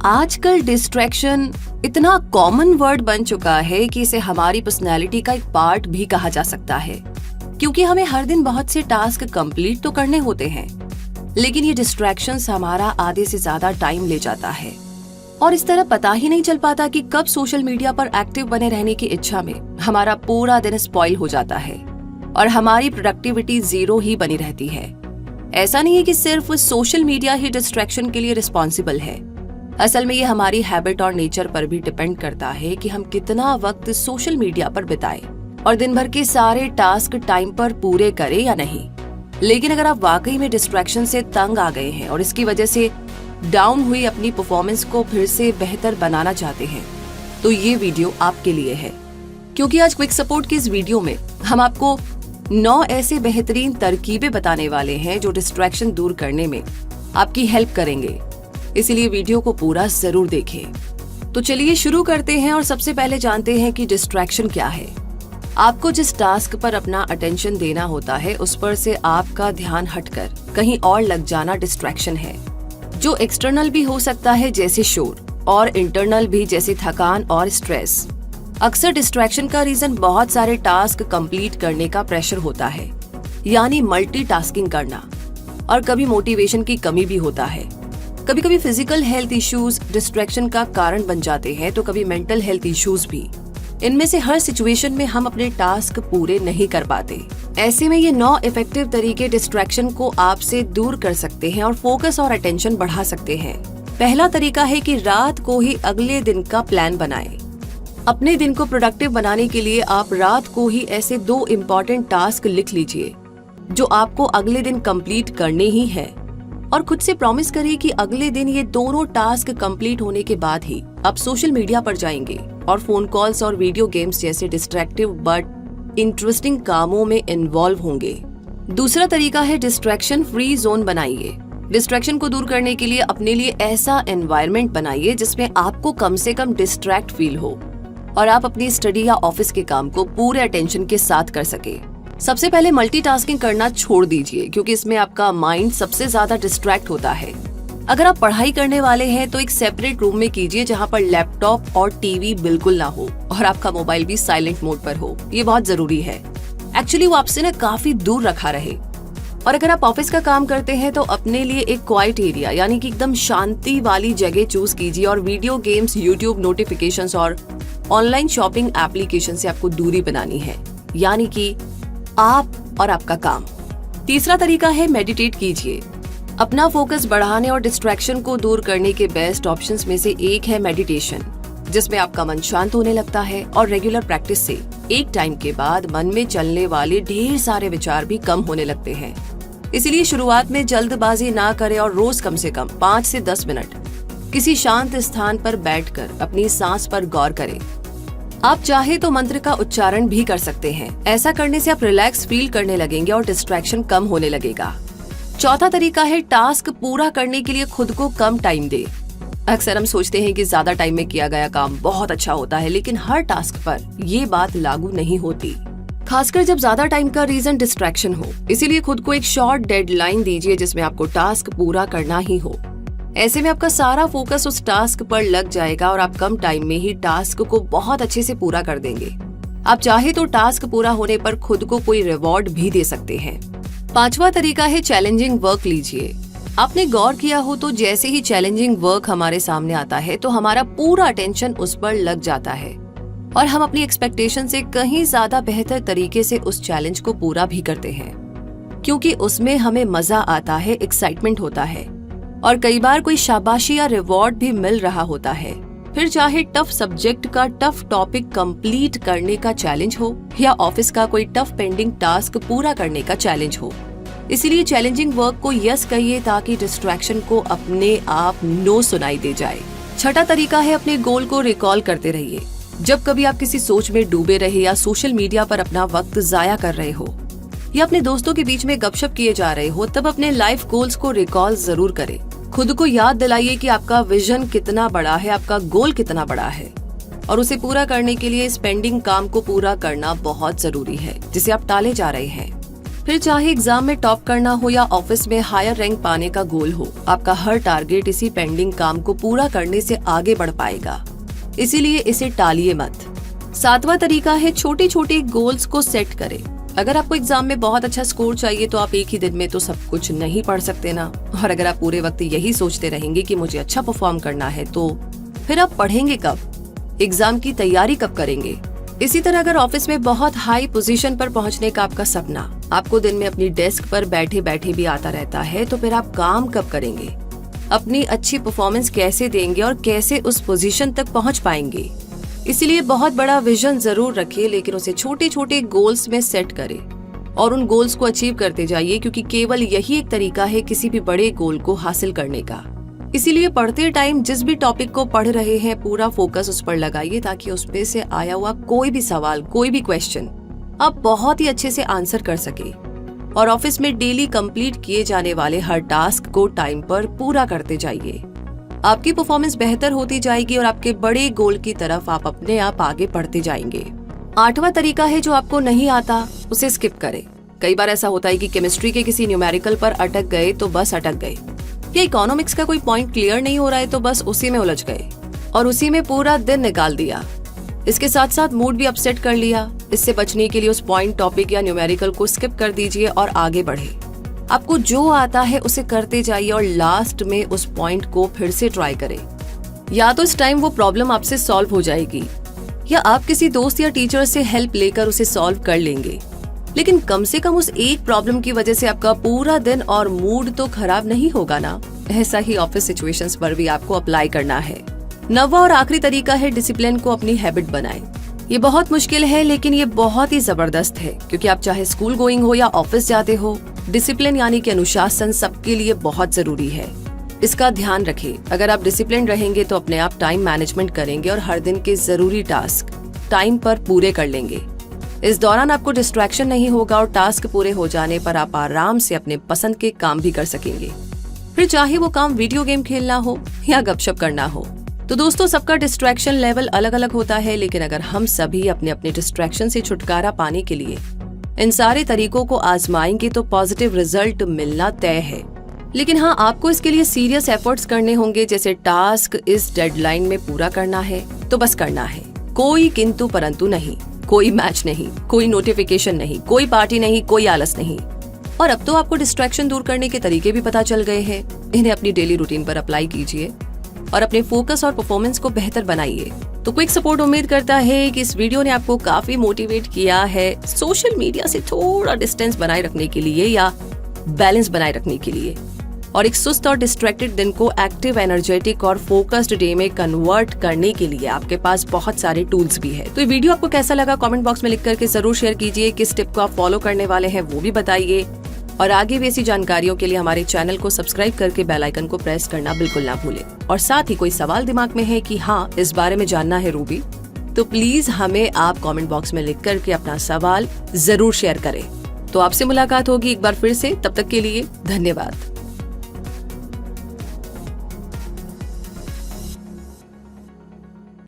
आजकल डिस्ट्रैक्शन इतना common word बन चुका है कि इसे हमारी पर्सनैलिटी का एक पार्ट भी कहा जा सकता है, क्योंकि हमें हर दिन बहुत से टास्क कंप्लीट तो करने होते हैं, लेकिन ये डिस्ट्रैक्शंस हमारा आधे से ज्यादा टाइम ले जाता है और इस तरह पता ही नहीं चल पाता कि कब सोशल मीडिया पर एक्टिव बने रहने की इच्छा में हमारा पूरा दिन स्पॉइल हो जाता है और हमारी प्रोडक्टिविटी जीरो ही बनी रहती है। ऐसा नहीं है कि सिर्फ सोशल मीडिया ही डिस्ट्रैक्शन के लिए रिस्पॉन्सिबल है। असल में ये हमारी हैबिट और नेचर पर भी डिपेंड करता है कि हम कितना वक्त सोशल मीडिया पर बिताएं और दिन भर के सारे टास्क टाइम पर पूरे करें या नहीं। लेकिन अगर आप वाकई में डिस्ट्रैक्शन से तंग आ गए हैं और इसकी वजह से डाउन हुई अपनी परफॉर्मेंस को फिर से बेहतर बनाना चाहते हैं, तो ये वीडियो आपके लिए है, क्योंकि आज क्विक सपोर्ट की इस वीडियो में हम आपको 9 ऐसे बेहतरीन तरकीबें बताने वाले हैं जो डिस्ट्रैक्शन दूर करने में आपकी हेल्प करेंगे। इसीलिए वीडियो को पूरा जरूर देखें। तो चलिए शुरू करते हैं और सबसे पहले जानते हैं कि डिस्ट्रैक्शन क्या है। आपको जिस टास्क पर अपना अटेंशन देना होता है उस पर से आपका ध्यान हटकर कहीं और लग जाना डिस्ट्रैक्शन है, जो एक्सटर्नल भी हो सकता है जैसे शोर और इंटरनल भी जैसे थकान और स्ट्रेस। अक्सर डिस्ट्रैक्शन का रीजन बहुत सारे टास्क कंप्लीट करने का प्रेशर होता है, यानी मल्टीटास्किंग करना, और कभी मोटिवेशन की कमी भी होता है। कभी कभी फिजिकल हेल्थ इश्यूज डिस्ट्रैक्शन का कारण बन जाते हैं, तो कभी मेंटल हेल्थ इश्यूज भी। इनमें से हर सिचुएशन में हम अपने टास्क पूरे नहीं कर पाते। ऐसे में ये 9 इफेक्टिव तरीके डिस्ट्रैक्शन को आपसे दूर कर सकते हैं और फोकस और अटेंशन बढ़ा सकते हैं। पहला तरीका है कि रात को ही अगले दिन का प्लान बनाएं। अपने दिन को प्रोडक्टिव बनाने के लिए आप रात को ही ऐसे 2 इम्पोर्टेंट टास्क लिख लीजिए जो आपको अगले दिन कंप्लीट करने ही है, और खुद से प्रॉमिस करिए कि अगले दिन ये दोनों टास्क कंप्लीट होने के बाद ही आप सोशल मीडिया पर जाएंगे और फोन कॉल्स और वीडियो गेम्स जैसे डिस्ट्रैक्टिव बट इंटरेस्टिंग कामों में इन्वॉल्व होंगे। दूसरा तरीका है डिस्ट्रैक्शन फ्री जोन बनाइए। डिस्ट्रैक्शन को दूर करने के लिए अपने लिए ऐसा एनवायरनमेंट बनाइए जिसमें आपको कम से कम डिस्ट्रैक्ट फील हो और आप अपनी स्टडी या ऑफिस के काम को पूरे अटेंशन के साथ कर सके। सबसे पहले मल्टीटास्किंग करना छोड़ दीजिए, क्योंकि इसमें आपका माइंड सबसे ज्यादा डिस्ट्रैक्ट होता है। अगर आप पढ़ाई करने वाले हैं तो एक सेपरेट रूम में कीजिए जहां पर लैपटॉप और टीवी बिल्कुल ना हो और आपका मोबाइल भी साइलेंट मोड पर हो। ये बहुत जरूरी है। एक्चुअली वो आपसे काफी दूर रखा रहे। और अगर आप ऑफिस का काम करते हैं तो अपने लिए एक क्वाइट एरिया यानी कि एकदम शांति वाली जगह चूज कीजिए और वीडियो गेम्स, यूट्यूब नोटिफिकेशंस और ऑनलाइन शॉपिंग एप्लीकेशन से आपको दूरी बनानी है, यानी कि आप और आपका काम। तीसरा तरीका है मेडिटेट कीजिए। अपना फोकस बढ़ाने और डिस्ट्रैक्शन को दूर करने के बेस्ट ऑप्शंस में से एक है मेडिटेशन, जिसमें आपका मन शांत होने लगता है और रेगुलर प्रैक्टिस से एक टाइम के बाद मन में चलने वाले ढेर सारे विचार भी कम होने लगते हैं। इसीलिए शुरुआत में जल्दबाजी ना करें और रोज कम से कम 5 से 10 मिनट किसी शांत स्थान पर बैठकर अपनी सांस पर गौर करें। आप चाहे तो मंत्र का उच्चारण भी कर सकते हैं। ऐसा करने से आप रिलैक्स फील करने लगेंगे और डिस्ट्रैक्शन कम होने लगेगा। चौथा तरीका है टास्क पूरा करने के लिए खुद को कम टाइम दे। अक्सर हम सोचते हैं कि ज्यादा टाइम में किया गया काम बहुत अच्छा होता है, लेकिन हर टास्क पर ये बात लागू नहीं होती, खासकर जब ज्यादा टाइम का रीजन डिस्ट्रैक्शन हो। इसीलिए खुद को एक शॉर्ट डेडलाइन दीजिए जिसमें आपको टास्क पूरा करना ही हो। ऐसे में आपका सारा फोकस उस टास्क पर लग जाएगा और आप कम टाइम में ही टास्क को बहुत अच्छे से पूरा कर देंगे। आप चाहे तो टास्क पूरा होने पर खुद को कोई रिवॉर्ड भी दे सकते हैं। पांचवा तरीका है चैलेंजिंग वर्क लीजिए। आपने गौर किया हो तो जैसे ही चैलेंजिंग वर्क हमारे सामने आता है तो हमारा पूरा अटेंशन उस पर लग जाता है और हम अपनी एक्सपेक्टेशन से कहीं ज्यादा बेहतर तरीके से उस चैलेंज को पूरा भी करते हैं, क्योंकि उसमें हमें मजा आता है, एक्साइटमेंट होता है और कई बार कोई शाबाशी या रिवॉर्ड भी मिल रहा होता है। फिर चाहे टफ सब्जेक्ट का टफ टॉपिक कंप्लीट करने का चैलेंज हो या ऑफिस का कोई टफ पेंडिंग टास्क पूरा करने का चैलेंज हो। इसीलिए चैलेंजिंग वर्क को यस कहिए ताकि डिस्ट्रैक्शन को अपने आप नो सुनाई दे जाए। छठा तरीका है अपने गोल को रिकॉल करते रहिए। जब कभी आप किसी सोच में डूबे रहे या सोशल मीडिया पर अपना वक्त जाया कर रहे हो या अपने दोस्तों के बीच में गपशप किए जा रहे हो, तब अपने लाइफ गोल्स को रिकॉल जरूर करें। खुद को याद दिलाइए कि आपका विजन कितना बड़ा है, आपका गोल कितना बड़ा है, और उसे पूरा करने के लिए इस पेंडिंग काम को पूरा करना बहुत जरूरी है जिसे आप टाले जा रहे हैं। फिर चाहे एग्जाम में टॉप करना हो या ऑफिस में हायर रैंक पाने का गोल हो, आपका हर टारगेट इसी पेंडिंग काम को पूरा करने से आगे बढ़ पाएगा। इसीलिए इसे टालिए मत। 7वां तरीका है छोटे छोटे गोल्स को सेट करें। अगर आपको एग्जाम में बहुत अच्छा स्कोर चाहिए तो आप एक ही दिन में तो सब कुछ नहीं पढ़ सकते ना। और अगर आप पूरे वक्त यही सोचते रहेंगे कि मुझे अच्छा परफॉर्म करना है तो फिर आप पढ़ेंगे कब, एग्जाम की तैयारी कब करेंगे। इसी तरह अगर ऑफिस में बहुत हाई पोजीशन पर पहुंचने का आपका सपना आपको दिन में अपनी डेस्क पर बैठे बैठे भी आता रहता है तो फिर आप काम कब करेंगे, अपनी अच्छी परफॉर्मेंस कैसे देंगे और कैसे उस पोजीशन तक पहुंच पाएंगे। इसीलिए बहुत बड़ा विजन जरूर रखिए, लेकिन उसे छोटे छोटे गोल्स में सेट करें और उन गोल्स को अचीव करते जाइए, क्योंकि केवल यही एक तरीका है किसी भी बड़े गोल को हासिल करने का। इसीलिए पढ़ते टाइम जिस भी टॉपिक को पढ़ रहे हैं पूरा फोकस उस पर लगाइए, ताकि उसमें से आया हुआ कोई भी सवाल, कोई भी क्वेश्चन आप बहुत ही अच्छे से आंसर कर सके। और ऑफिस में डेली कंप्लीट किए जाने वाले हर टास्क को टाइम पर पूरा करते जाइए। आपकी परफॉर्मेंस बेहतर होती जाएगी और आपके बड़े गोल की तरफ आप अपने आप आगे बढ़ते जाएंगे। 8वां तरीका है जो आपको नहीं आता उसे स्किप करें। कई बार ऐसा होता है कि केमिस्ट्री के किसी न्यूमेरिकल पर अटक गए तो बस अटक गए, या इकोनॉमिक्स का कोई पॉइंट क्लियर नहीं हो रहा है तो बस उसी में उलझ गए और उसी में पूरा दिन निकाल दिया। इसके साथ साथ मूड भी अपसेट कर लिया। इससे बचने के लिए उस पॉइंट, टॉपिक या न्यूमेरिकल को स्किप कर दीजिए और आगे बढ़े। आपको जो आता है उसे करते जाइए और लास्ट में उस पॉइंट को फिर से ट्राई करें। या तो इस टाइम वो प्रॉब्लम आपसे सॉल्व हो जाएगी या आप किसी दोस्त या टीचर से हेल्प लेकर उसे सॉल्व कर लेंगे, लेकिन कम से कम उस एक प्रॉब्लम की वजह से आपका पूरा दिन और मूड तो खराब नहीं होगा ना। ऐसा ही ऑफिस सिचुएशंस पर भी आपको अप्लाई करना है। 9वां और आखिरी तरीका है डिसिप्लिन को अपनी हैबिट बनाएं। ये बहुत मुश्किल है लेकिन ये बहुत ही जबरदस्त है, क्योंकि आप चाहे स्कूल गोइंग हो या ऑफिस जाते हो, डिसिप्लिन यानी कि अनुशासन सबके लिए बहुत जरूरी है। इसका ध्यान रखें। अगर आप डिसिप्लिन रहेंगे तो अपने आप टाइम मैनेजमेंट करेंगे और हर दिन के जरूरी टास्क टाइम पर पूरे कर लेंगे। इस दौरान आपको डिस्ट्रैक्शन नहीं होगा और टास्क पूरे हो जाने पर आप आराम से अपने पसंद के काम भी कर सकेंगे। फिर चाहे वो काम वीडियो गेम खेलना हो या गपशप करना हो। तो दोस्तों, सबका डिस्ट्रैक्शन लेवल अलग अलग होता है, लेकिन अगर हम सभी अपने अपने डिस्ट्रैक्शन से छुटकारा पाने के लिए इन सारे तरीकों को आजमाएंगे तो पॉजिटिव रिजल्ट मिलना तय है। लेकिन हाँ, आपको इसके लिए सीरियस एफर्ट्स करने होंगे। जैसे टास्क इस डेडलाइन में पूरा करना है तो बस करना है, कोई किंतु परंतु नहीं, कोई मैच नहीं, कोई नोटिफिकेशन नहीं, कोई पार्टी नहीं, कोई आलस नहीं। और अब तो आपको डिस्ट्रैक्शन दूर करने के तरीके भी पता चल गए हैं। इन्हें अपनी डेली रूटीन पर अप्लाई कीजिए और अपने फोकस और परफॉर्मेंस को बेहतर बनाइए। तो क्विक सपोर्ट उम्मीद करता है कि इस वीडियो ने आपको काफी मोटिवेट किया है सोशल मीडिया से थोड़ा डिस्टेंस बनाए रखने के लिए या बैलेंस बनाए रखने के लिए, और एक सुस्त और डिस्ट्रैक्टेड दिन को एक्टिव, एनर्जेटिक और फोकस्ड डे में कन्वर्ट करने के लिए आपके पास बहुत सारे टूल्स भी है। तो ये वीडियो आपको कैसा लगा कमेंट बॉक्स में लिख करके जरूर शेयर कीजिए। किस टिप को आप फॉलो करने वाले हैं वो भी बताइए, और आगे भी ऐसी जानकारियों के लिए हमारे चैनल को सब्सक्राइब करके बेल आइकन को प्रेस करना बिल्कुल ना भूलें। और साथ ही कोई सवाल दिमाग में है कि हाँ इस बारे में जानना है रूबी, तो प्लीज हमें आप कमेंट बॉक्स में लिख करके अपना सवाल जरूर शेयर करें। तो आपसे मुलाकात होगी एक बार फिर से, तब तक के लिए धन्यवाद।